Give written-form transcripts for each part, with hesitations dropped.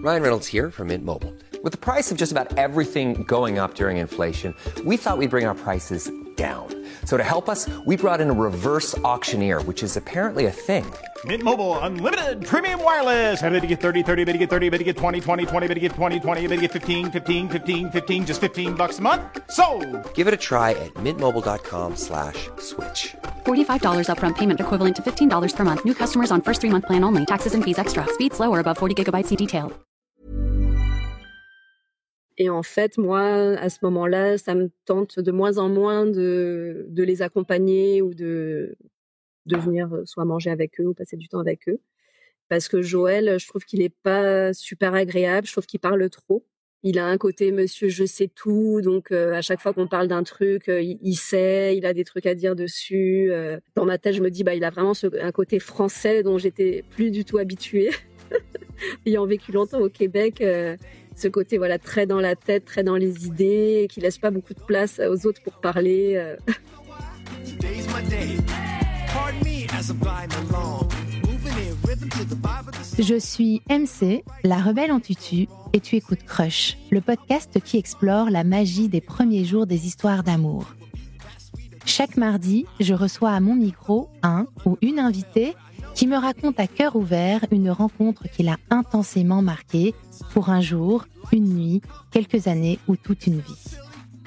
Ryan Reynolds here from Mint Mobile. With the price of just about everything going up during inflation, we thought we'd bring our prices down. So to help us, we brought in a reverse auctioneer, which is apparently a thing. Mint Mobile Unlimited Premium Wireless. How to get 30, 30, bit to get 30, bit to get 20, 20, 20, bit to get 20, 20, bit to get 15, 15, 15, 15, just $15 a month? Sold! Give it a try at mintmobile.com/switch. $45 upfront payment equivalent to $15 per month. New customers on first 3-month plan only. Taxes and fees extra. Speed slower above 40 gigabytes per detail. Et en fait, moi, à ce moment-là, ça me tente de moins en moins de les accompagner ou de venir soit manger avec eux ou passer du temps avec eux. Parce que Joël, je trouve qu'il est pas super agréable. Je trouve qu'il parle trop. Il a un côté monsieur je sais tout, donc à chaque fois qu'on parle d'un truc, il sait, il a des trucs à dire dessus. Dans ma tête, je me dis il a vraiment un côté français dont j'étais plus du tout habituée. Ayant vécu longtemps au Québec, ce côté très dans la tête, très dans les idées, qui laisse pas beaucoup de place aux autres pour parler. Je suis MC, la rebelle en tutu, et tu écoutes Crush, le podcast qui explore la magie des premiers jours des histoires d'amour. Chaque mardi, je reçois à mon micro un ou une invitée qui me raconte à cœur ouvert une rencontre qui l'a intensément marquée pour un jour, une nuit, quelques années ou toute une vie.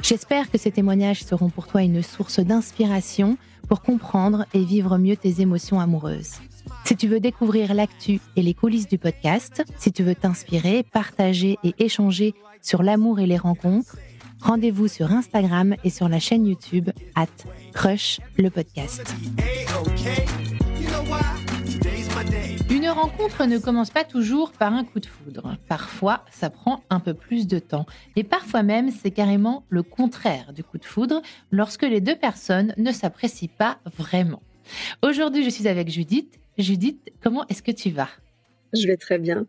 J'espère que ces témoignages seront pour toi une source d'inspiration pour comprendre et vivre mieux tes émotions amoureuses. Si tu veux découvrir l'actu et les coulisses du podcast, si tu veux t'inspirer, partager et échanger sur l'amour et les rencontres, rendez-vous sur Instagram et sur la chaîne YouTube @Crush le podcast. Une rencontre ne commence pas toujours par un coup de foudre. Parfois, ça prend un peu plus de temps. Et parfois même, c'est carrément le contraire du coup de foudre lorsque les deux personnes ne s'apprécient pas vraiment. Aujourd'hui, je suis avec Judith. Judith, comment est-ce que tu vas ? Je vais très bien.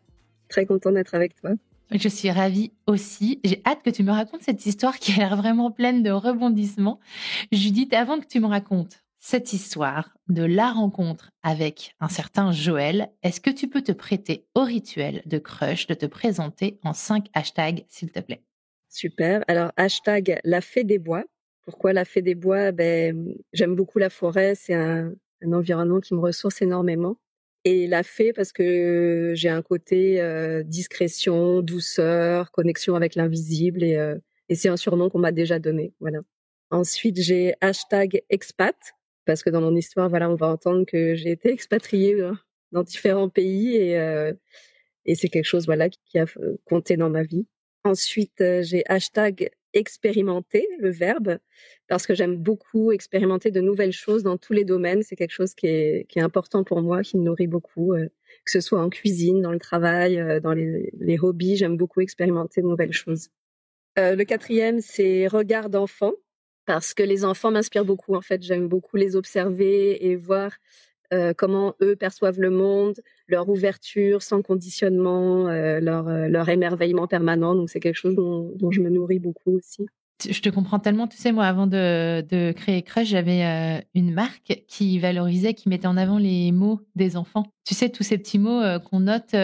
Très contente d'être avec toi. Je suis ravie aussi. J'ai hâte que tu me racontes cette histoire qui a l'air vraiment pleine de rebondissements. Judith, avant que tu me racontes cette histoire de la rencontre avec un certain Joël, est-ce que tu peux te prêter au rituel de Crush, de te présenter en 5 hashtags, s'il te plaît ? Super. Alors, hashtag la fée des bois. Pourquoi la fée des bois ? J'aime beaucoup la forêt. C'est un environnement qui me ressource énormément. Et la fée parce que j'ai un côté discrétion, douceur, connexion avec l'invisible et c'est un surnom qu'on m'a déjà donné. Voilà. Ensuite, j'ai hashtag expat parce que dans mon histoire, on va entendre que j'ai été expatriée dans différents pays et c'est quelque chose qui a compté dans ma vie. Ensuite, j'ai hashtag expérimenter, le verbe, parce que j'aime beaucoup expérimenter de nouvelles choses dans tous les domaines. C'est quelque chose qui est important pour moi, qui me nourrit beaucoup, que ce soit en cuisine, dans le travail, dans les hobbies. J'aime beaucoup expérimenter de nouvelles choses. Le 4e, c'est regard d'enfant, parce que les enfants m'inspirent beaucoup. En fait, j'aime beaucoup les observer et voir comment eux perçoivent le monde, leur ouverture sans conditionnement, leur émerveillement permanent. Donc, c'est quelque chose dont je me nourris beaucoup aussi. Je te comprends tellement. Tu sais, moi, avant de créer Crush, j'avais une marque qui valorisait, qui mettait en avant les mots des enfants. Tu sais, tous ces petits mots qu'on note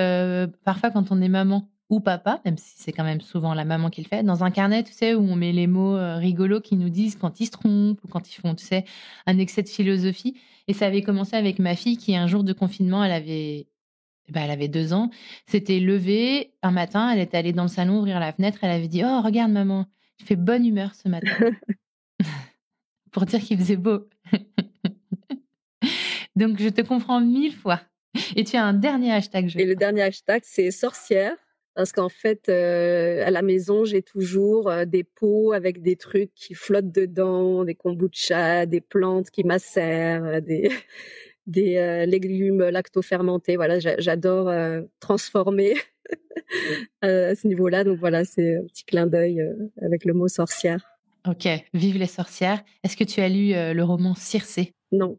parfois quand on est maman ou papa, même si c'est quand même souvent la maman qui le fait, dans un carnet, tu sais, où on met les mots rigolos qui nous disent quand ils se trompent ou quand ils font, tu sais, un excès de philosophie. Et ça avait commencé avec ma fille qui, un jour de confinement, elle avait 2 ans, s'était levée un matin, elle était allée dans le salon ouvrir la fenêtre, elle avait dit « Oh, regarde maman, il fait bonne humeur ce matin. » Pour dire qu'il faisait beau. Donc, je te comprends 1000 fois. Et tu as un dernier hashtag. Et le dernier hashtag, c'est sorcière. Parce qu'en fait, à la maison, j'ai toujours des pots avec des trucs qui flottent dedans, des kombucha, des plantes qui macèrent, des légumes lacto-fermentés. Voilà, j'adore transformer à ce niveau-là. Donc voilà, c'est un petit clin d'œil avec le mot sorcière. Ok, vive les sorcières. Est-ce que tu as lu le roman Circé ? Non.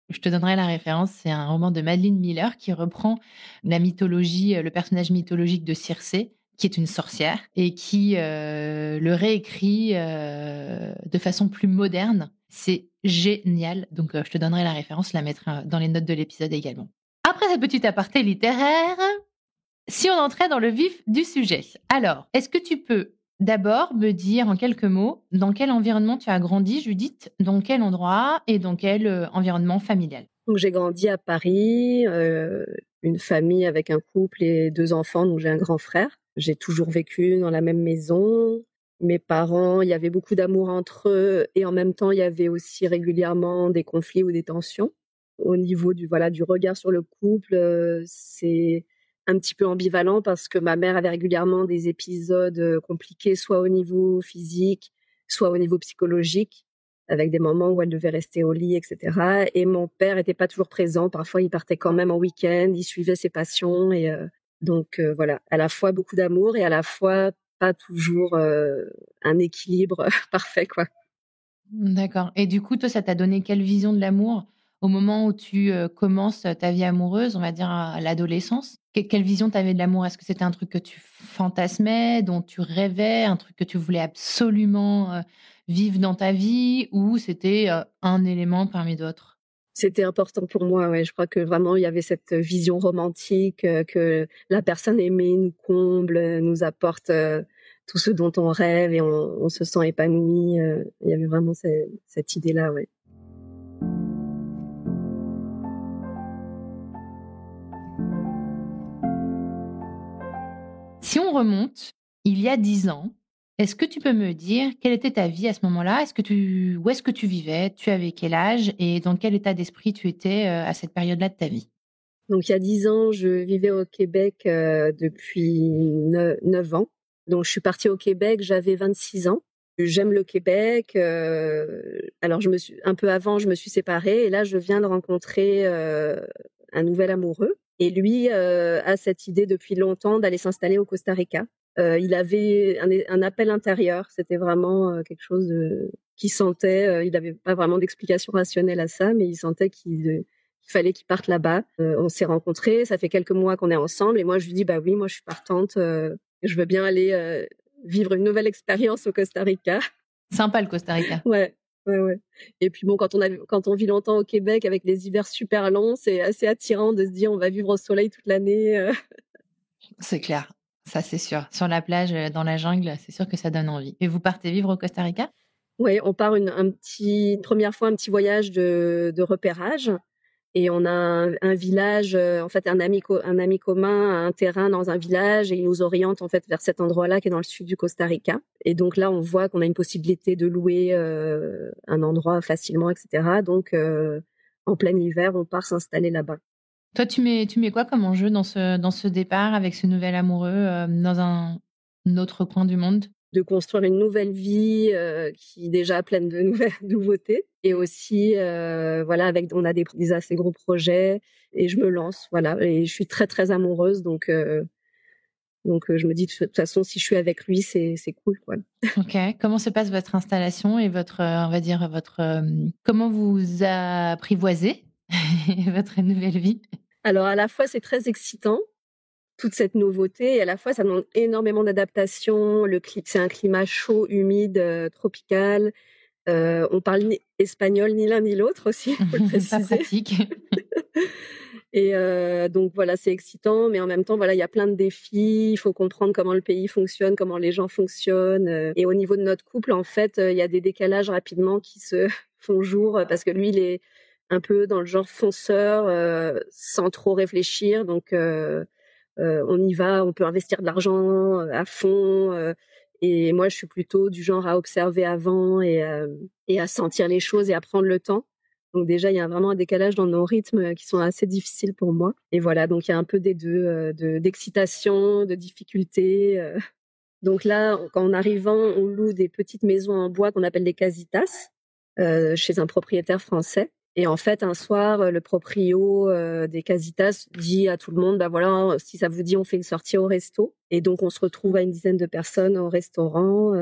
Je te donnerai la référence. C'est un roman de Madeline Miller qui reprend la mythologie, le personnage mythologique de Circé, qui est une sorcière, et qui le réécrit de façon plus moderne. C'est génial. Donc, je te donnerai la référence, la mettre dans les notes de l'épisode également. Après cette petite aparté littéraire, Si on entrait dans le vif du sujet, alors, est-ce que tu peux d'abord me dire en quelques mots dans quel environnement tu as grandi, Judith, dans quel endroit et dans quel environnement familial? Donc j'ai grandi à Paris, une famille avec un couple et 2 enfants, donc j'ai un grand frère. J'ai toujours vécu dans la même maison. Mes parents, il y avait beaucoup d'amour entre eux et en même temps, il y avait aussi régulièrement des conflits ou des tensions. Au niveau du regard sur le couple, c'est un petit peu ambivalent parce que ma mère avait régulièrement des épisodes, compliqués, soit au niveau physique, soit au niveau psychologique, avec des moments où elle devait rester au lit et cetera, et mon père était pas toujours présent. Parfois, il partait quand même en week-end, il suivait ses passions et donc voilà, à la fois beaucoup d'amour et à la fois pas toujours, un équilibre parfait, quoi. D'accord. Et du coup, toi, ça t'a donné quelle vision de l'amour au moment où tu commences ta vie amoureuse, on va dire à l'adolescence? Quelle vision tu avais de l'amour? Est-ce que c'était un truc que tu fantasmais, dont tu rêvais, un truc que tu voulais absolument vivre dans ta vie, ou c'était un élément parmi d'autres? C'était important pour moi, ouais. Je crois que vraiment il y avait cette vision romantique, que la personne aimée nous comble, nous apporte, tout ce dont on rêve et on se sent épanoui, il y avait vraiment cette idée-là, ouais. Si on remonte il y a 10 ans, est-ce que tu peux me dire quelle était ta vie à ce moment-là? Où est-ce que tu vivais? Tu avais quel âge et dans quel état d'esprit tu étais, à cette période-là de ta vie? Donc il y a 10 ans, je vivais au Québec, depuis 9 ans. Donc je suis partie au Québec, j'avais 26 ans. J'aime le Québec, alors un peu avant, je me suis séparée et là, je viens de rencontrer, un nouvel amoureux et lui, a cette idée depuis longtemps d'aller s'installer au Costa Rica. Il avait un appel intérieur, c'était vraiment, quelque chose qu'il sentait, il avait pas vraiment d'explication rationnelle à ça, mais il sentait qu'il fallait qu'il parte là-bas. On s'est rencontrés, ça fait quelques mois qu'on est ensemble et moi je lui dis: «Bah oui, moi je suis partante, je veux bien aller, vivre une nouvelle expérience au Costa Rica». Sympa le Costa Rica. Ouais, ouais, ouais. Et puis bon, quand on vit longtemps au Québec avec les hivers super longs, c'est assez attirant de se dire: «On va vivre au soleil toute l'année». C'est clair, ça c'est sûr. Sur la plage, dans la jungle, c'est sûr que ça donne envie. Et vous partez vivre au Costa Rica? Ouais, on part une première fois, un petit voyage de repérage. Et on a un village, en fait, un ami commun a un terrain dans un village et il nous oriente en fait vers cet endroit-là qui est dans le sud du Costa Rica. Et donc là, on voit qu'on a une possibilité de louer un endroit facilement, etc. Donc en plein hiver, on part s'installer là-bas. Toi, tu mets quoi comme enjeu dans ce départ avec ce nouvel amoureux, dans un autre coin du monde? De construire une nouvelle vie qui est déjà pleine de nouvelles nouveautés et aussi voilà, on a des assez gros projets et je me lance, voilà, et je suis très très amoureuse donc je me dis de toute façon si je suis avec lui c'est cool, quoi. OK. Comment se passe votre installation et votre, on va dire comment vous apprivoisez votre nouvelle vie? Alors à la fois c'est très excitant, toute cette nouveauté, et à la fois ça demande énormément d'adaptation. C'est un climat chaud, humide, tropical. On parle ni espagnol ni l'un ni l'autre aussi, faut le Pas préciser. pratique. Et donc voilà, c'est excitant, mais en même temps, voilà, il y a plein de défis. Il faut comprendre comment le pays fonctionne, comment les gens fonctionnent. Et au niveau de notre couple, en fait, il y a des décalages rapidement qui se font jour parce que lui, il est un peu dans le genre fonceur, sans trop réfléchir. Donc on y va, on peut investir de l'argent à fond. Et moi, je suis plutôt du genre à observer avant et à sentir les choses et à prendre le temps. Donc déjà, il y a vraiment un décalage dans nos rythmes qui sont assez difficiles pour moi. Et voilà, donc il y a un peu des deux, d'excitation, de difficulté. Donc là, en arrivant, on loue des petites maisons en bois qu'on appelle des casitas, chez un propriétaire français. Et en fait, un soir, le proprio des casitas dit à tout le monde, bah voilà, si ça vous dit, on fait une sortie au resto. Et donc, on se retrouve à une dizaine de personnes au restaurant.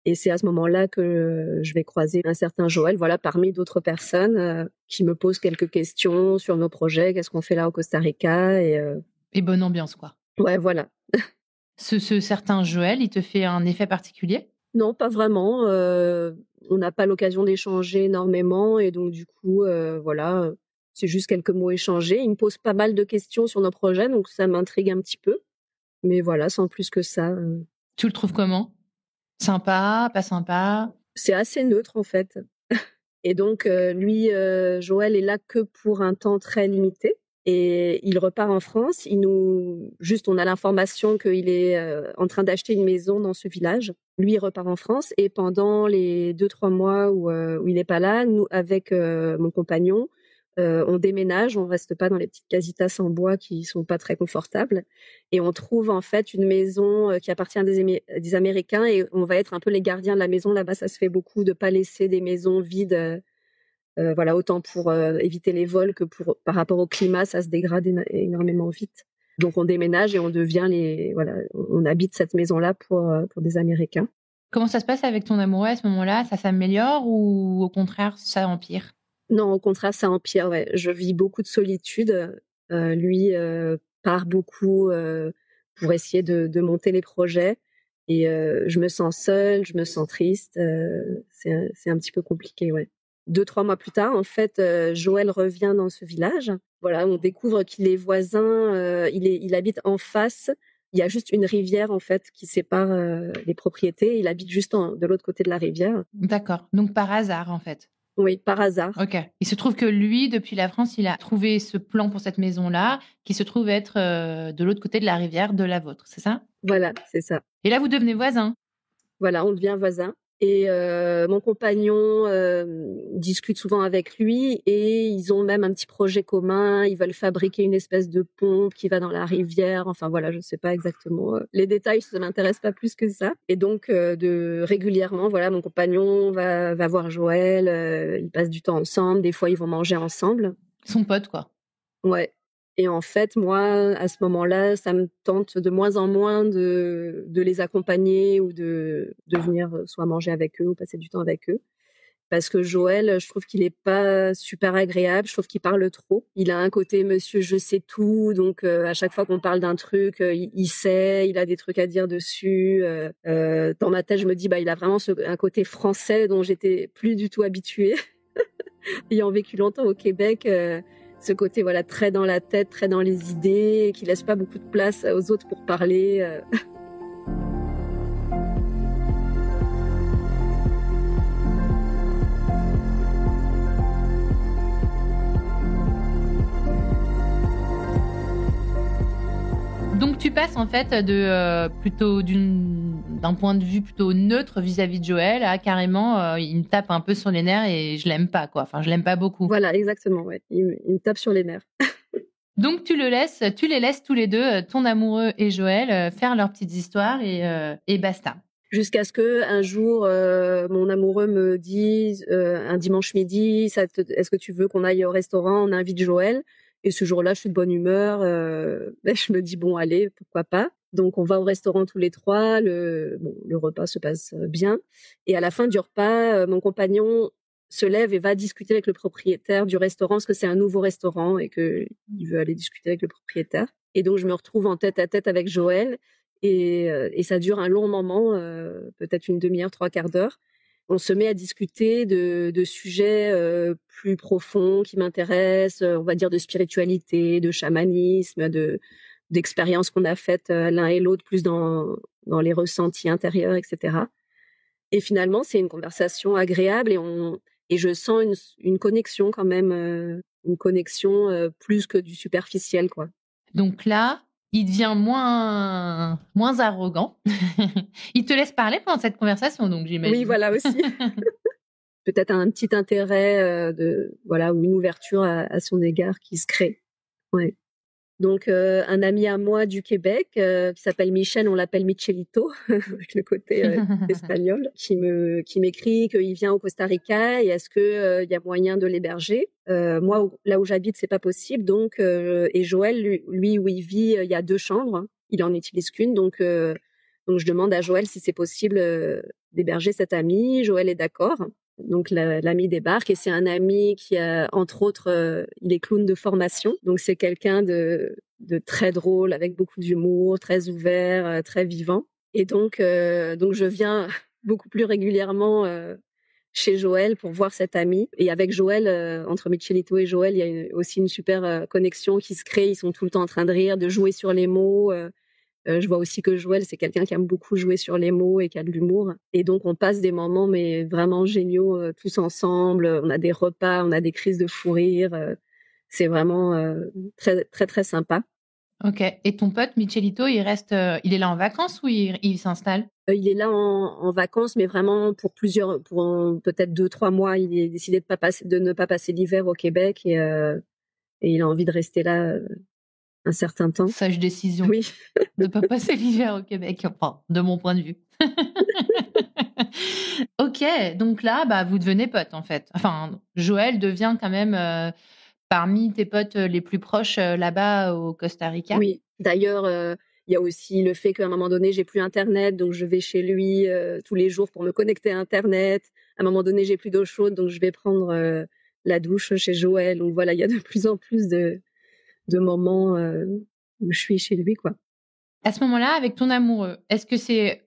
Et c'est à ce moment-là que je vais croiser un certain Joël, voilà, parmi d'autres personnes qui me posent quelques questions sur nos projets, qu'est-ce qu'on fait là au Costa Rica Et bonne ambiance, quoi. Ouais, voilà. Ce certain Joël, il te fait un effet particulier? Non, pas vraiment. On n'a pas l'occasion d'échanger énormément et donc du coup, voilà, C'est juste quelques mots échangés. Il me pose pas mal de questions sur nos projets, donc ça m'intrigue un petit peu. Mais voilà, sans plus que ça. Tu le trouves comment? Sympa, pas sympa? C'est assez neutre en fait. Et donc lui, Joël est là que pour un temps très limité. Et il repart en France. On a l'information qu'il est en train d'acheter une maison dans ce village. Lui, il repart en France. Et pendant les 2-3 mois où il n'est pas là, nous, avec mon compagnon, on déménage. On reste pas dans les petites casitas en bois qui sont pas très confortables. Et on trouve en fait une maison qui appartient à des Américains. Et on va être un peu les gardiens de la maison. Là-bas, ça se fait beaucoup de pas laisser des maisons vides. Voilà, autant pour éviter les vols que par rapport au climat, ça se dégrade énormément vite. Donc on déménage et on habite cette maison-là pour des Américains. Comment ça se passe avec ton amoureux à ce moment-là? Ça s'améliore ou au contraire, ça empire? Non, au contraire, ça empire. Ouais. Je vis beaucoup de solitude. Lui part beaucoup pour essayer de monter les projets. Et je me sens seule, je me sens triste. C'est un petit peu compliqué, ouais. 2-3 mois plus tard, en fait, Joël revient dans ce village. Voilà, on découvre qu'il est voisin. Il habite en face. Il y a juste une rivière en fait qui sépare les propriétés. Il habite juste de l'autre côté de la rivière. D'accord. Donc par hasard en fait. Oui, par hasard. Ok. Il se trouve que lui, depuis la France, il a trouvé ce plan pour cette maison-là, qui se trouve être de l'autre côté de la rivière de la vôtre, c'est ça? Voilà, c'est ça. Et là, vous devenez voisins. Voilà, on devient voisins. Et mon compagnon discute souvent avec lui et ils ont même un petit projet commun. Ils veulent fabriquer une espèce de pompe qui va dans la rivière. Enfin voilà, je ne sais pas exactement les détails, ça m'intéresse pas plus que ça. Et donc régulièrement, voilà, mon compagnon va voir Joël. Ils passent du temps ensemble. Des fois, ils vont manger ensemble. Son pote, quoi. Ouais. Et en fait, moi, à ce moment-là, ça me tente de moins en moins de les accompagner ou de venir soit manger avec eux ou passer du temps avec eux. Parce que Joël, je trouve qu'il est pas super agréable. Je trouve qu'il parle trop. Il a un côté monsieur je sais tout. Donc, à chaque fois qu'on parle d'un truc, il sait, il a des trucs à dire dessus. Dans ma tête, je me dis, il a vraiment un côté français dont j'étais plus du tout habituée. Ayant vécu longtemps au Québec, ce côté voilà très dans la tête, très dans les idées, qui laisse pas beaucoup de place aux autres pour parler. Donc tu passes en fait de plutôt d'un point de vue plutôt neutre vis-à-vis de Joël à carrément il me tape un peu sur les nerfs et je l'aime pas quoi. Enfin je l'aime pas beaucoup. Voilà, exactement. Ouais, il me tape sur les nerfs. Donc tu les laisses tous les deux, ton amoureux et Joël, faire leurs petites histoires et basta. Jusqu'à ce que un jour mon amoureux me dise un dimanche midi, est-ce que tu veux qu'on aille au restaurant, on invite Joël. Et ce jour-là, je suis de bonne humeur. Je me dis bon, allez, pourquoi pas. Donc on va au restaurant tous les trois. Le repas se passe bien. Et à la fin du repas, mon compagnon se lève et va discuter avec le propriétaire du restaurant parce que c'est un nouveau restaurant et que il veut aller discuter avec le propriétaire. Et donc je me retrouve en tête à tête avec Joël et ça dure un long moment, peut-être une demi-heure, 3/4 d'heure. On se met à discuter de sujets plus profonds qui m'intéressent, on va dire de spiritualité, de chamanisme, d'expériences qu'on a faites l'un et l'autre, plus dans les ressentis intérieurs, etc. Et finalement, c'est une conversation agréable et je sens une connexion quand même, une connexion plus que du superficiel, quoi. Donc là, il devient moins arrogant. Il te laisse parler pendant cette conversation, donc j'imagine. Oui, voilà aussi. Peut-être un petit intérêt ou une ouverture à son égard qui se crée. Ouais. Donc un ami à moi du Québec qui s'appelle Michel, on l'appelle Michelito avec le côté espagnol, qui m'écrit qu'il vient au Costa Rica et est-ce que il y a moyen de l'héberger. Moi là où j'habite c'est pas possible, donc et Joël lui où il vit il y a 2 chambres, il en utilise qu'une, donc je demande à Joël si c'est possible d'héberger cet ami. Joël est d'accord. Donc l'ami débarque et c'est un ami qui a entre autres il est clown de formation, donc c'est quelqu'un de très drôle avec beaucoup d'humour, très ouvert, très vivant, et donc je viens beaucoup plus régulièrement chez Joël pour voir cet ami. Et avec Joël, entre Michelito et Joël, il y a aussi une super connexion qui se crée. Ils sont tout le temps en train de rire, de jouer sur les mots. Je vois aussi que Joël, c'est quelqu'un qui aime beaucoup jouer sur les mots et qui a de l'humour. Et donc, on passe des moments mais vraiment géniaux tous ensemble. On a des repas, on a des crises de fou rire. C'est vraiment très, très, très sympa. Ok. Et ton pote Michelito, il est là en vacances ou il s'installe? Il est là en vacances, mais vraiment pour peut-être 2-3 mois. Il a décidé de ne pas passer l'hiver au Québec et il a envie de rester là un certain temps. Sage décision. Oui. De ne pas passer l'hiver au Québec, enfin, de mon point de vue. Ok, donc là, vous devenez potes en fait. Enfin, Joël devient quand même parmi tes potes les plus proches là-bas au Costa Rica. Oui, d'ailleurs, il y a aussi le fait qu'à un moment donné, j'ai plus Internet, donc je vais chez lui tous les jours pour me connecter à Internet. À un moment donné, j'ai plus d'eau chaude, donc je vais prendre la douche chez Joël. Donc voilà, il y a de plus en plus de moments où je suis chez lui, quoi. À ce moment-là, avec ton amoureux, est-ce que c'est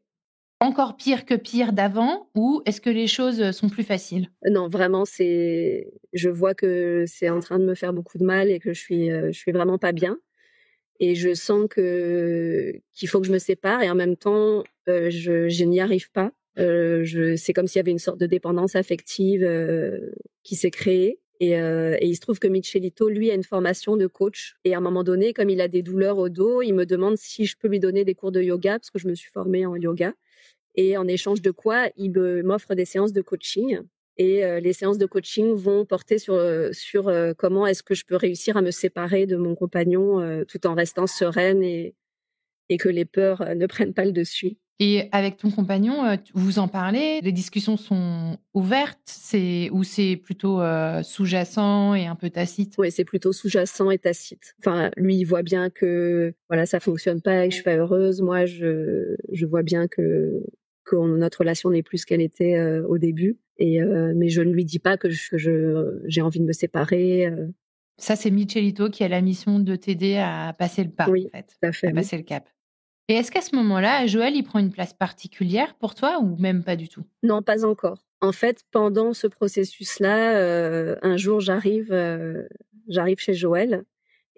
encore pire que pire d'avant ou est-ce que les choses sont plus faciles? Non, vraiment, je vois que c'est en train de me faire beaucoup de mal et que je suis vraiment pas bien. Et je sens qu'il faut que je me sépare et en même temps, je n'y arrive pas. C'est comme s'il y avait une sorte de dépendance affective qui s'est créée. Et il se trouve que Michelito, lui, a une formation de coach. Et à un moment donné, comme il a des douleurs au dos, il me demande si je peux lui donner des cours de yoga, parce que je me suis formée en yoga. Et en échange de quoi, il m'offre des séances de coaching. Et les séances de coaching vont porter sur comment est-ce que je peux réussir à me séparer de mon compagnon tout en restant sereine et que les peurs ne prennent pas le dessus. Et avec ton compagnon, vous en parlez? Les discussions sont ouvertes? Ou c'est plutôt sous-jacent et un peu tacite? Oui, c'est plutôt sous-jacent et tacite. Enfin, lui, il voit bien que voilà, ça fonctionne pas et que je suis pas heureuse. Moi, je vois bien que notre relation n'est plus ce qu'elle était au début. Mais je ne lui dis pas que j'ai envie de me séparer. Ça, c'est Michelito qui a la mission de t'aider à passer le pas, Oui, en fait, tout à fait, à passer le cap. Et est-ce qu'à ce moment-là, Joël, il prend une place particulière pour toi ou même pas du tout? Non, pas encore. En fait, pendant ce processus-là, un jour, j'arrive chez Joël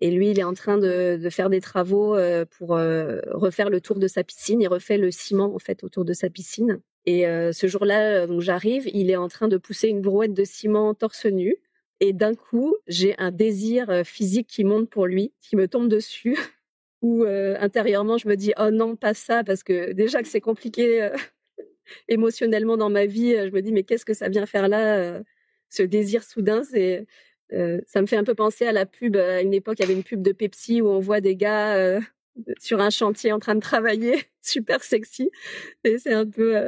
et lui, il est en train de faire des travaux pour refaire le tour de sa piscine. Il refait le ciment en fait autour de sa piscine. Et ce jour-là, donc j'arrive, il est en train de pousser une brouette de ciment torse nu. Et d'un coup, j'ai un désir physique qui monte pour lui, qui me tombe dessus. Où intérieurement, je me dis « Oh non, pas ça », parce que déjà que c'est compliqué émotionnellement dans ma vie, je me dis « Mais qu'est-ce que ça vient faire là ?» Ce désir soudain, ça me fait un peu penser à la pub. À une époque, il y avait une pub de Pepsi où on voit des gars sur un chantier en train de travailler, super sexy. Et c'est un peu...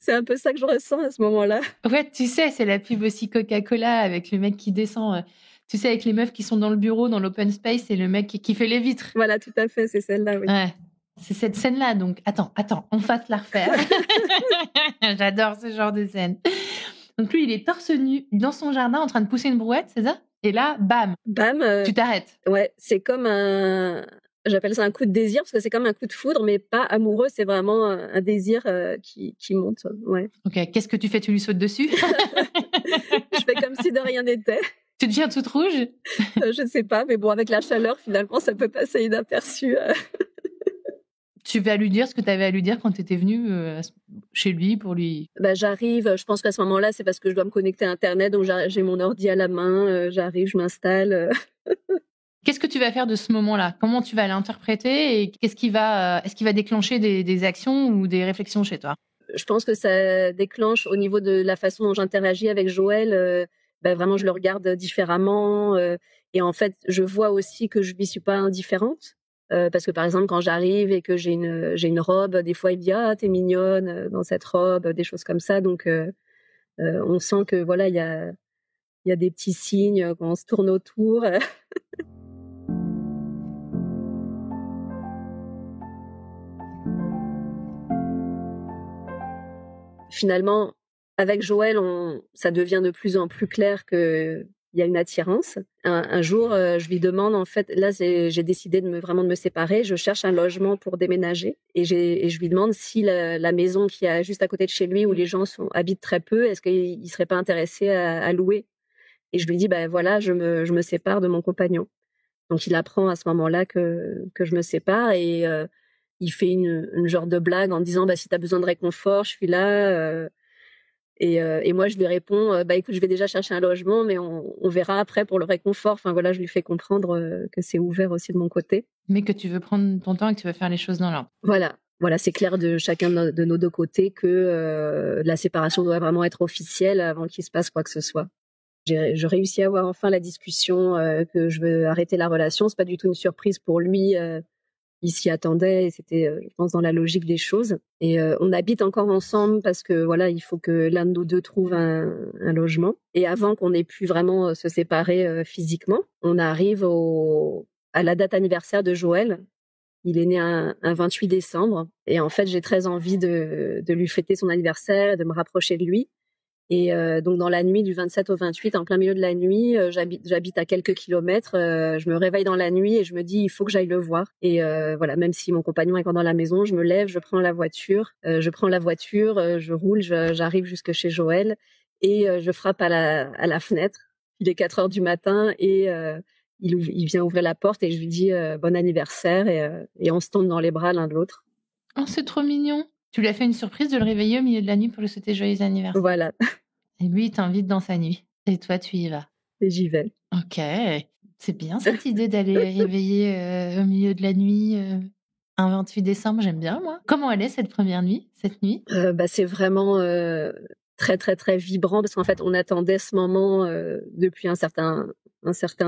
c'est un peu ça que je ressens à ce moment-là. Ouais, tu sais, c'est la pub aussi Coca-Cola avec le mec qui descend... Tu sais, avec les meufs qui sont dans le bureau, dans l'open space, et le mec qui fait les vitres. Voilà, tout à fait, c'est celle-là, oui. Ouais, c'est cette scène-là. Donc, attends, on va te la refaire. J'adore ce genre de scène. Donc, lui, il est torse nu dans son jardin en train de pousser une brouette, c'est ça? Et là, bam, tu t'arrêtes. Ouais, c'est comme j'appelle ça un coup de désir, parce que c'est comme un coup de foudre, mais pas amoureux, c'est vraiment un désir qui monte. Ouais. Ok, qu'est-ce que tu fais? Tu lui sautes dessus? Je fais comme si de rien n'était. Tu deviens toute rouge? Je sais pas, mais bon, avec la chaleur, finalement, ça peut passer inaperçu. Tu vas lui dire ce que tu avais à lui dire quand tu étais venue chez lui pour lui... J'arrive, je pense qu'à ce moment-là, c'est parce que je dois me connecter à Internet, donc j'ai mon ordi à la main, j'arrive, je m'installe. Qu'est-ce que tu vas faire de ce moment-là? Comment tu vas l'interpréter et est-ce qu'il va déclencher des actions ou des réflexions chez toi? Je pense que ça déclenche au niveau de la façon dont j'interagis avec Joël. Vraiment, je le regarde différemment. Et en fait, je vois aussi que je lui suis pas indifférente. Parce que par exemple, quand j'arrive et que j'ai une robe, des fois il me dit « Ah, t'es mignonne dans cette robe », des choses comme ça. Donc, on sent que voilà, il y a des petits signes quand on se tourne autour. Finalement, avec Joël, ça devient de plus en plus clair que il y a une attirance. Un jour, je lui demande, en fait, là, j'ai décidé de me séparer. Je cherche un logement pour déménager et je lui demande si la maison qui est juste à côté de chez lui, où les gens habitent très peu, est-ce qu'il serait pas intéressé à louer? Et je lui dis, ben voilà, je me sépare de mon compagnon. Donc il apprend à ce moment-là que je me sépare et il fait une genre de blague en disant, bah si tu as besoin de réconfort, je suis là. Et moi, je lui réponds, bah écoute, je vais déjà chercher un logement, mais on verra après pour le réconfort. Enfin voilà, je lui fais comprendre que c'est ouvert aussi de mon côté. Mais que tu veux prendre ton temps et que tu veux faire les choses dans l'ordre. Voilà, c'est clair de chacun de nos deux côtés que la séparation doit vraiment être officielle avant qu'il se passe quoi que ce soit. Je réussis à avoir enfin la discussion que je veux arrêter la relation. C'est pas du tout une surprise pour lui. Il s'y attendait et c'était, je pense, dans la logique des choses. Et on habite encore ensemble parce que voilà, il faut que l'un de nous deux trouve un logement. Et avant qu'on ait pu vraiment se séparer physiquement, on arrive à la date anniversaire de Joël. Il est né un 28 décembre. Et en fait, j'ai très envie de lui fêter son anniversaire, de me rapprocher de lui. Et donc dans la nuit du 27 au 28, en plein milieu de la nuit, j'habite à quelques kilomètres. Je me réveille dans la nuit et je me dis il faut que j'aille le voir. Et voilà, même si mon compagnon est encore dans la maison, je me lève, je prends la voiture, je roule, j'arrive jusque chez Joël et je frappe à la fenêtre. Il est 4 heures du matin et il vient ouvrir la porte et je lui dis bon anniversaire et on se tombe dans les bras l'un de l'autre. Oh, c'est trop mignon. Tu lui as fait une surprise de le réveiller au milieu de la nuit pour lui souhaiter joyeux anniversaire. Voilà. Et lui, il t'invite dans sa nuit. Et toi, tu y vas. Et j'y vais. Ok. C'est bien cette idée d'aller réveiller au milieu de la nuit un 28 décembre. J'aime bien, moi. Comment elle est cette première nuit, cette nuit? C'est vraiment très, très, très vibrant parce qu'en fait, on attendait ce moment depuis un certain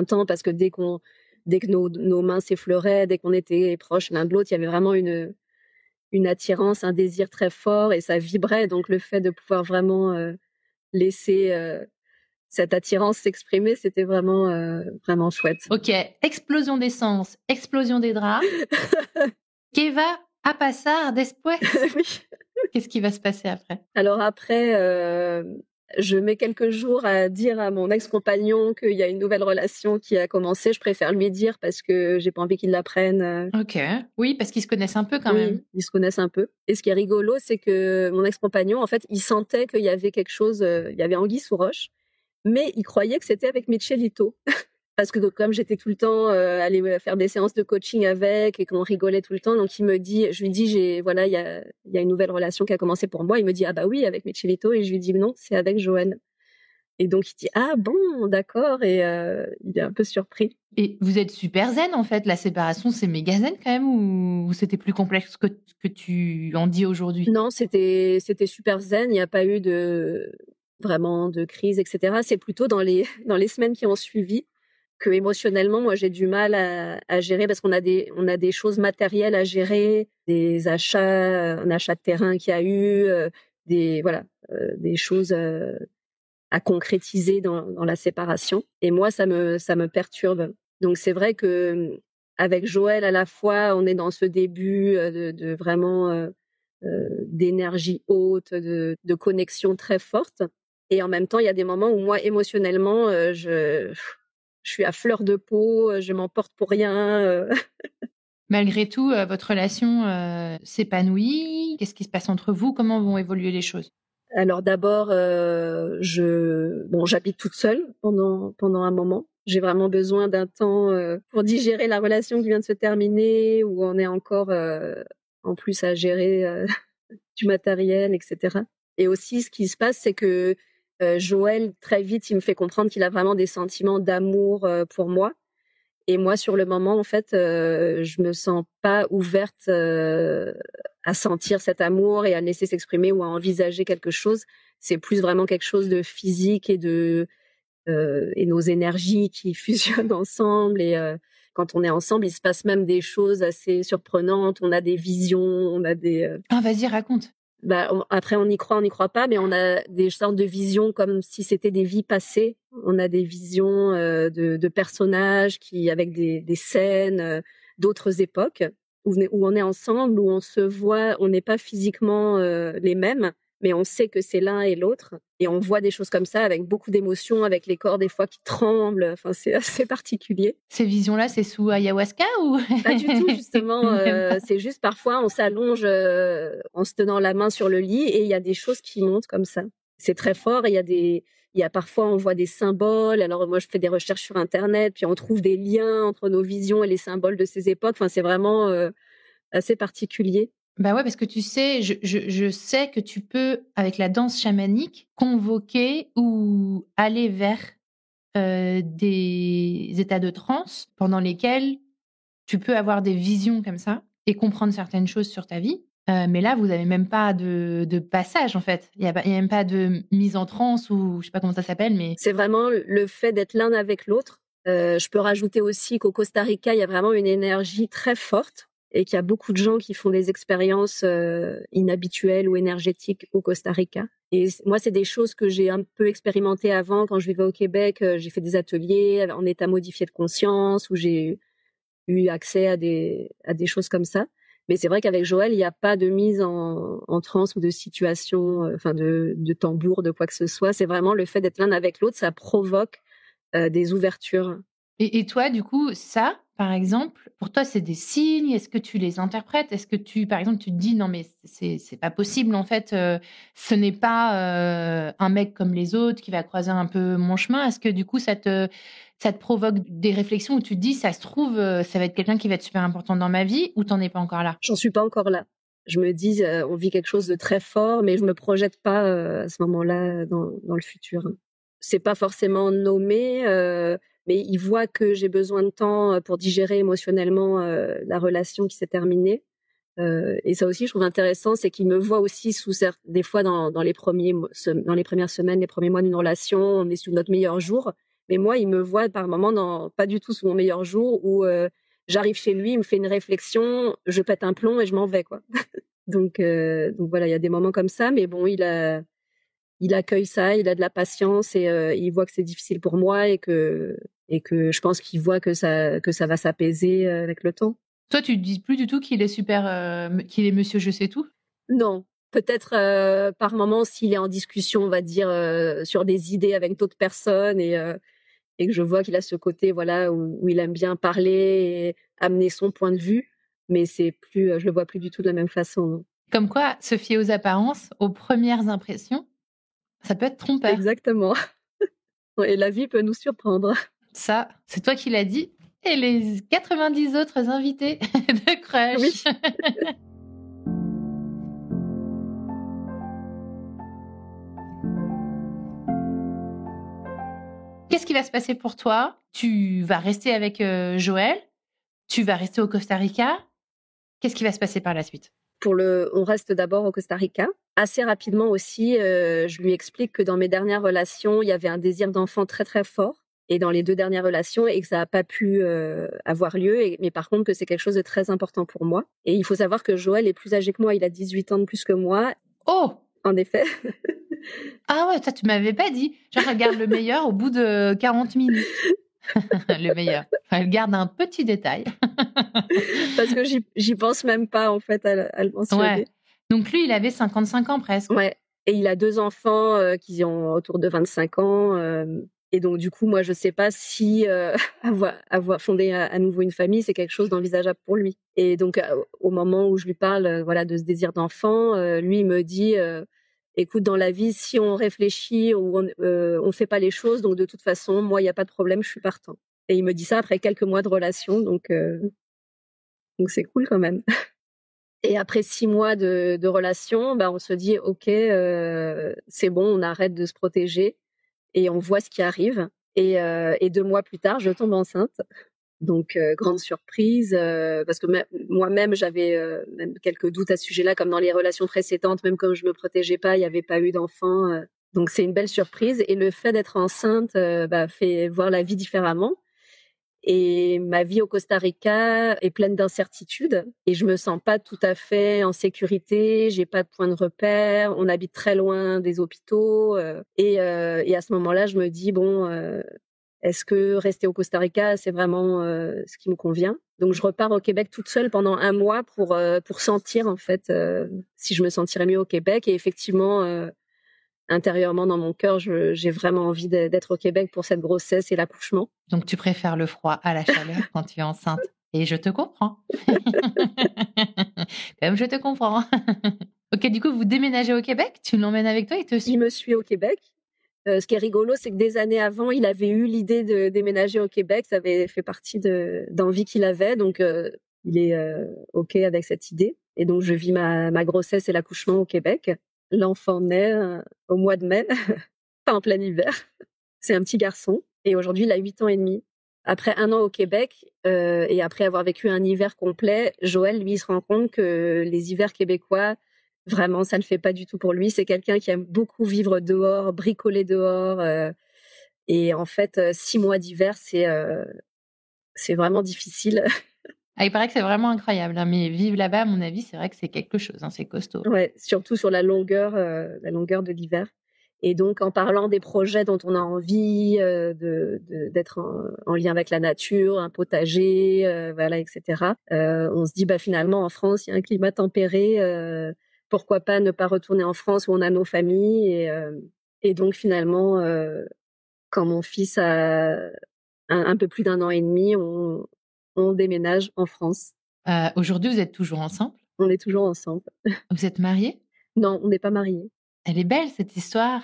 temps parce que dès que nos mains s'effleuraient, dès qu'on était proches l'un de l'autre, il y avait vraiment une attirance, un désir très fort et ça vibrait. Donc, le fait de pouvoir vraiment laisser cette attirance s'exprimer, c'était vraiment chouette. Ok, explosion d'essence, explosion des draps. Keva a passar después. Oui. Qu'est-ce qui va se passer après? Alors après, je mets quelques jours à dire à mon ex-compagnon qu'il y a une nouvelle relation qui a commencé. Je préfère lui dire parce que j'ai pas envie qu'il l'apprenne. Ok. Oui, parce qu'ils se connaissent un peu quand même. Ils se connaissent un peu. Et ce qui est rigolo, c'est que mon ex-compagnon, en fait, il sentait qu'il y avait quelque chose, il y avait anguille sous roche, mais il croyait que c'était avec Michelito. Parce que donc, comme j'étais tout le temps aller faire des séances de coaching avec et qu'on rigolait tout le temps, donc je lui dis, il y a une nouvelle relation qui a commencé pour moi. Il me dit ah bah oui avec Michelito et je lui dis non, c'est avec Joël. Et donc il dit ah bon d'accord et il est un peu surpris. Et vous êtes super zen en fait, la séparation c'est méga zen quand même ou c'était plus complexe que tu en dis aujourd'hui? Non, c'était super zen. Il n'y a pas eu vraiment de crise etc. C'est plutôt dans les semaines qui ont suivi que émotionnellement, moi, j'ai du mal à gérer parce qu'on a des choses matérielles à gérer, des achats, un achat de terrain qu'il y a eu, des choses à concrétiser dans la séparation. Et moi, ça me perturbe. Donc, c'est vrai que avec Joël, à la fois, on est dans ce début de vraiment d'énergie haute, de connexion très forte. Et en même temps, il y a des moments où moi, émotionnellement, je suis à fleur de peau, je m'emporte pour rien. Malgré tout, votre relation s'épanouit. Qu'est-ce qui se passe entre vous? Comment vont évoluer les choses? Alors d'abord, j'habite toute seule pendant un moment. J'ai vraiment besoin d'un temps pour digérer la relation qui vient de se terminer, où on est encore en plus à gérer du matériel, etc. Et aussi, ce qui se passe, c'est que Joël, très vite, il me fait comprendre qu'il a vraiment des sentiments d'amour pour moi. Et moi, sur le moment, en fait, je me sens pas ouverte à sentir cet amour et à le laisser s'exprimer ou à envisager quelque chose. C'est plus vraiment quelque chose de physique et nos énergies qui fusionnent ensemble. Et quand on est ensemble, il se passe même des choses assez surprenantes. On a des visions, on a des... Ah, vas-y, raconte. Après, on y croit pas, mais on a des sortes de visions comme si c'était des vies passées. On a des visions de personnages avec des scènes d'autres époques où on est ensemble, où on se voit, on n'est pas physiquement les mêmes, mais on sait que c'est l'un et l'autre. Et on voit des choses comme ça avec beaucoup d'émotions, avec les corps des fois qui tremblent. Enfin, c'est assez particulier. Ces visions-là, c'est sous ayahuasca ou Pas du tout, justement. C'est juste parfois, on s'allonge en se tenant la main sur le lit et il y a des choses qui montent comme ça. C'est très fort et il y a parfois, on voit des symboles. Alors moi, je fais des recherches sur Internet, puis on trouve des liens entre nos visions et les symboles de ces époques. Enfin, c'est vraiment assez particulier. Bah ouais, parce que tu sais, je sais que tu peux, avec la danse chamanique, convoquer ou aller vers des états de transe pendant lesquels tu peux avoir des visions comme ça et comprendre certaines choses sur ta vie. Mais là, vous n'avez même pas de passage, en fait. Il y a même pas de mise en transe ou je sais pas comment ça s'appelle, mais... C'est vraiment le fait d'être l'un avec l'autre. Je peux rajouter aussi qu'au Costa Rica, il y a vraiment une énergie très forte et qu'il y a beaucoup de gens qui font des expériences inhabituelles ou énergétiques au Costa Rica. Et moi, c'est des choses que j'ai un peu expérimentées avant. Quand je vivais au Québec, j'ai fait des ateliers en état modifié de conscience où j'ai eu accès à des choses comme ça. Mais c'est vrai qu'avec Joël, il n'y a pas de mise en transe ou de situation, de tambour, de quoi que ce soit. C'est vraiment le fait d'être l'un avec l'autre, ça provoque des ouvertures. Et toi, du coup, ça, par exemple, pour toi, c'est des signes? Est-ce que tu les interprètes? Est-ce que par exemple, tu te dis, non, mais c'est pas possible, en fait, ce n'est pas un mec comme les autres qui va croiser un peu mon chemin? Est-ce que, du coup, ça te provoque des réflexions où tu te dis, ça se trouve, ça va être quelqu'un qui va être super important dans ma vie, ou t'en es pas encore là? J'en suis pas encore là. Je me dis, on vit quelque chose de très fort, mais je me projette pas à ce moment-là dans le futur. C'est pas forcément nommé, mais il voit que j'ai besoin de temps pour digérer émotionnellement la relation qui s'est terminée. Et ça aussi, je trouve intéressant, c'est qu'il me voit aussi des fois dans les premières semaines, les premiers mois d'une relation, on est sous notre meilleur jour. Mais moi, il me voit par moments pas du tout sous mon meilleur jour où j'arrive chez lui, il me fait une réflexion, je pète un plomb et je m'en vais, quoi. Donc voilà, il y a des moments comme ça, mais bon, il accueille ça, il a de la patience et il voit que c'est difficile pour moi et que je pense qu'il voit que ça va s'apaiser avec le temps. Toi, tu te dis plus du tout qu'il est qu'il est monsieur je sais tout? Non. Peut-être par moment, s'il est en discussion, on va dire, sur des idées avec d'autres personnes et que je vois qu'il a ce côté voilà où il aime bien parler et amener son point de vue, mais c'est plus, je le vois plus du tout de la même façon. Non. Comme quoi, se fier aux apparences, aux premières impressions, ça peut être trompeur. Exactement. Et la vie peut nous surprendre. Ça, c'est toi qui l'as dit. Et les 90 autres invités de Crush. Oui. Qu'est-ce qui va se passer pour toi? Tu vas rester avec Joël? Tu vas rester au Costa Rica? Qu'est-ce qui va se passer par la suite? On reste d'abord au Costa Rica. Assez rapidement aussi, je lui explique que dans mes dernières relations, il y avait un désir d'enfant très très fort. Et dans les 2 dernières relations, et que ça n'a pas pu avoir lieu, mais par contre que c'est quelque chose de très important pour moi. Et il faut savoir que Joël est plus âgé que moi, il a 18 ans de plus que moi. Oh! En effet. Ah ouais, ça tu m'avais pas dit. Genre, elle garde le meilleur au bout de 40 minutes. Le meilleur. Elle garde un petit détail. Parce que j'y pense même pas, en fait, à le mentionner. Ouais. Donc lui, il avait 55 ans presque. Ouais. Et il a 2 enfants qui ont autour de 25 ans. Et donc, du coup, moi, je sais pas si avoir fondé à nouveau une famille, c'est quelque chose d'envisageable pour lui. Et donc, au moment où je lui parle voilà, de ce désir d'enfant, lui, il me dit écoute, dans la vie, si on réfléchit ou on fait pas les choses, donc de toute façon, moi, il n'y a pas de problème, je suis partant. Et il me dit ça après quelques mois de relation, donc c'est cool quand même. Et après 6 mois de relation, on se dit ok, c'est bon, on arrête de se protéger et on voit ce qui arrive. Et 2 mois plus tard, je tombe enceinte. Donc grande surprise parce que moi-même j'avais même quelques doutes à ce sujet-là, comme dans les relations précédentes, même quand je me protégeais pas, il y avait pas eu d'enfant. Donc c'est une belle surprise et le fait d'être enceinte fait voir la vie différemment. Et ma vie au Costa Rica est pleine d'incertitudes et je me sens pas tout à fait en sécurité. J'ai pas de point de repère. On habite très loin des hôpitaux et à ce moment-là, je me dis bon. est-ce que rester au Costa Rica, c'est vraiment ce qui me convient? Donc, je repars au Québec toute seule pendant 1 mois pour sentir, en fait, si je me sentirais mieux au Québec. Et effectivement, intérieurement, dans mon cœur, j'ai vraiment envie d'être au Québec pour cette grossesse et l'accouchement. Donc, tu préfères le froid à la chaleur quand tu es enceinte. Et je te comprends. Comme je te comprends. Ok, du coup, vous déménagez au Québec? Tu l'emmènes avec toi? Il me suit au Québec. Ce qui est rigolo, c'est que des années avant, il avait eu l'idée de déménager au Québec. Ça avait fait partie d'envie qu'il avait. Donc, il est OK avec cette idée. Et donc, je vis ma grossesse et l'accouchement au Québec. L'enfant naît au mois de mai, pas en plein hiver. C'est un petit garçon. Et aujourd'hui, il a 8 ans et demi. Après 1 an au Québec et après avoir vécu un hiver complet, Joël, lui, il se rend compte que les hivers québécois, vraiment, ça ne le fait pas du tout pour lui. C'est quelqu'un qui aime beaucoup vivre dehors, bricoler dehors. Et en fait, 6 mois d'hiver, c'est vraiment difficile. Ah, il paraît que c'est vraiment incroyable, hein, mais vivre là-bas, à mon avis, c'est vrai que c'est quelque chose, hein, c'est costaud. Ouais, surtout sur la longueur de l'hiver. Et donc, en parlant des projets dont on a envie d'être en lien avec la nature, un potager, voilà, etc. On se dit, finalement, en France, il y a un climat tempéré. Pourquoi pas ne pas retourner en France où on a nos familles et donc, finalement, quand mon fils a un peu plus d'1 an et demi, on déménage en France. Aujourd'hui, vous êtes toujours ensemble? On est toujours ensemble. Vous êtes mariés? Non, on n'est pas mariés. Elle est belle, cette histoire.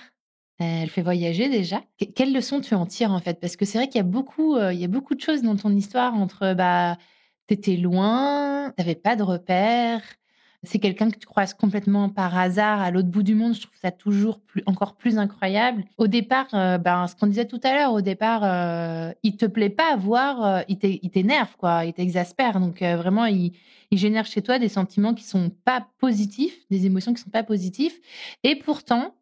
Elle fait voyager déjà. Quelle leçon tu en tires, en fait? Parce que c'est vrai qu'il y a beaucoup de choses dans ton histoire entre, t'étais loin, t'avais pas de repères. C'est quelqu'un que tu croises complètement par hasard à l'autre bout du monde. Je trouve ça toujours encore plus incroyable. Au départ, ce qu'on disait tout à l'heure, au départ, il te plaît pas à voir, il t'énerve, quoi. Il t'exaspère. Donc, vraiment, il génère chez toi des sentiments qui sont pas positifs, des émotions qui sont pas positives. Et pourtant,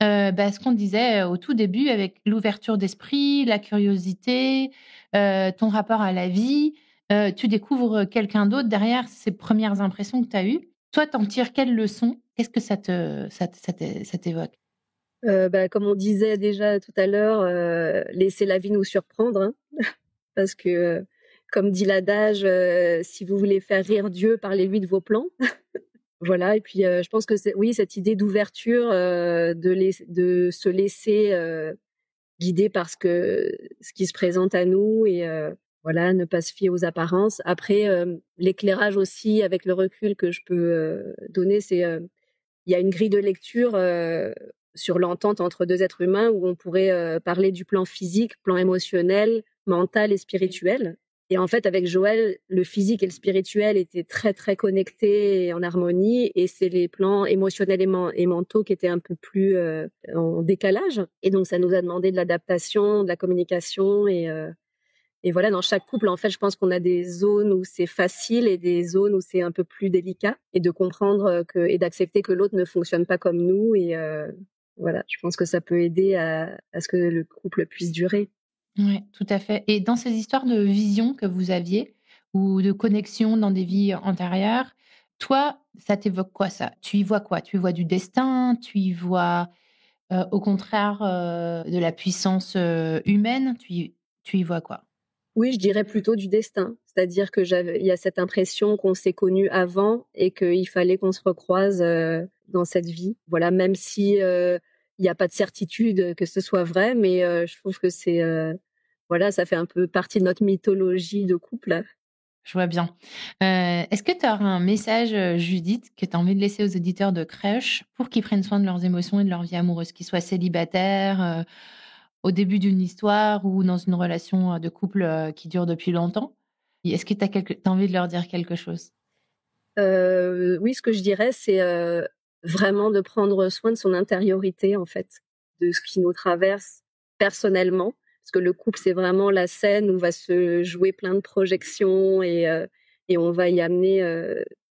ce qu'on disait au tout début avec l'ouverture d'esprit, la curiosité, ton rapport à la vie, tu découvres quelqu'un d'autre derrière ces premières impressions que tu as eues. Toi, t'en tires quelle leçon? Qu'est-ce que ça t'évoque? Comme on disait déjà tout à l'heure, laisser la vie nous surprendre, hein. Parce que, comme dit l'adage, si vous voulez faire rire Dieu, parlez-lui de vos plans. Voilà. Et puis, je pense que cette idée d'ouverture, de se laisser guider par ce qui se présente à nous et voilà, ne pas se fier aux apparences. Après, l'éclairage aussi, avec le recul que je peux donner, c'est il y a une grille de lecture sur l'entente entre 2 êtres humains où on pourrait parler du plan physique, plan émotionnel, mental et spirituel. Et en fait, avec Joël, le physique et le spirituel étaient très, très connectés et en harmonie. Et c'est les plans émotionnels et mentaux qui étaient un peu plus en décalage. Et donc, ça nous a demandé de l'adaptation, de la communication. Et voilà, dans chaque couple, en fait, je pense qu'on a des zones où c'est facile et des zones où c'est un peu plus délicat. Et de comprendre et d'accepter que l'autre ne fonctionne pas comme nous. Et voilà, je pense que ça peut aider à ce que le couple puisse durer. Oui, tout à fait. Et dans ces histoires de vision que vous aviez ou de connexion dans des vies antérieures, toi, ça t'évoque quoi, ça? Tu y vois quoi? Tu y vois du destin? Tu y vois, au contraire, de la puissance humaine? Tu y vois quoi? Oui, je dirais plutôt du destin. C'est-à-dire que il y a cette impression qu'on s'est connus avant et qu'il fallait qu'on se recroise dans cette vie. Voilà, même si il n'y a pas de certitude que ce soit vrai, mais je trouve que voilà, ça fait un peu partie de notre mythologie de couple. Je vois bien. Est-ce que tu auras un message, Judith, que tu as envie de laisser aux auditeurs de Crush pour qu'ils prennent soin de leurs émotions et de leur vie amoureuse, qu'ils soient célibataires, au début d'une histoire ou dans une relation de couple qui dure depuis longtemps? Est-ce que tu as envie de leur dire quelque chose? Oui, ce que je dirais, c'est vraiment de prendre soin de son intériorité, en fait, de ce qui nous traverse personnellement. Parce que le couple, c'est vraiment la scène où va se jouer plein de projections et on va y amener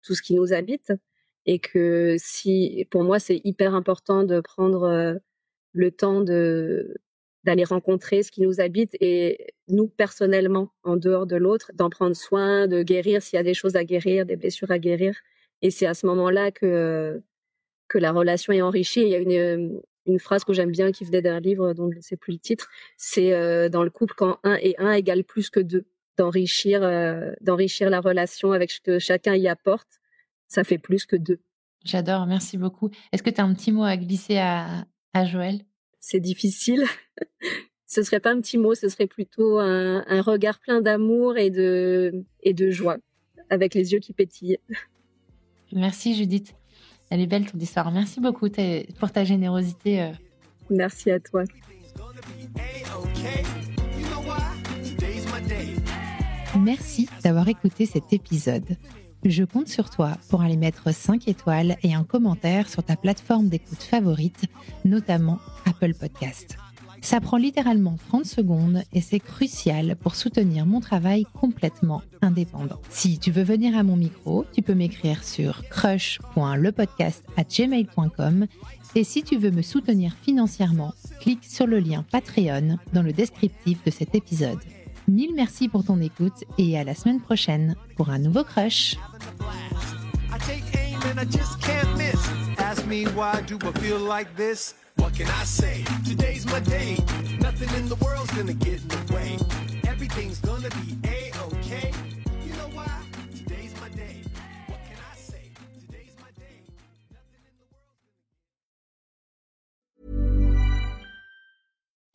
tout ce qui nous habite. Et que pour moi, c'est hyper important de prendre le temps d'aller rencontrer ce qui nous habite et nous, personnellement, en dehors de l'autre, d'en prendre soin, de guérir s'il y a des choses à guérir, des blessures à guérir. Et c'est à ce moment-là que la relation est enrichie. Il y a une phrase que j'aime bien qui venait d'un livre dont je ne sais plus le titre. C'est dans le couple, quand 1 et 1 égale plus que 2. D'enrichir la relation avec ce que chacun y apporte, ça fait plus que 2. J'adore, merci beaucoup. Est-ce que tu as un petit mot à glisser à Joël ? C'est difficile. Ce serait pas un petit mot, ce serait plutôt un regard plein d'amour et de joie, avec les yeux qui pétillent. Merci Judith. Elle est belle ton histoire. Merci beaucoup pour ta générosité. Merci à toi. Merci d'avoir écouté cet épisode. Je compte sur toi pour aller mettre 5 étoiles et un commentaire sur ta plateforme d'écoute favorite, notamment Apple Podcast. Ça prend littéralement 30 secondes et c'est crucial pour soutenir mon travail complètement indépendant. Si tu veux venir à mon micro, tu peux m'écrire sur crush.lepodcast@gmail.com et si tu veux me soutenir financièrement, clique sur le lien Patreon dans le descriptif de cet épisode. Mille merci pour ton écoute et à la semaine prochaine pour un nouveau Crush. What can I say? Today's my day. Nothing in the world's gonna get in the way. Everything's gonna be A-okay. You know why? Today's my day. What can I say? Today's my day.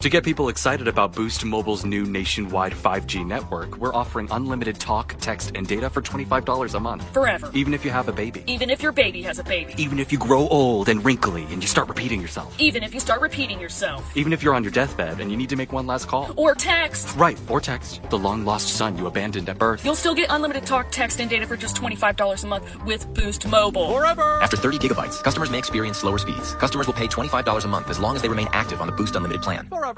To get people excited about Boost Mobile's new nationwide 5G network, we're offering unlimited talk, text, and data for $25 a month. Forever. Even if you have a baby. Even if your baby has a baby. Even if you grow old and wrinkly and you start repeating yourself. Even if you start repeating yourself. Even if you're on your deathbed and you need to make one last call. Or text. Right, or text. The long-lost son you abandoned at birth. You'll still get unlimited talk, text, and data for just $25 a month with Boost Mobile. Forever! After 30 gigabytes, customers may experience slower speeds. Customers will pay $25 a month as long as they remain active on the Boost Unlimited plan. Forever.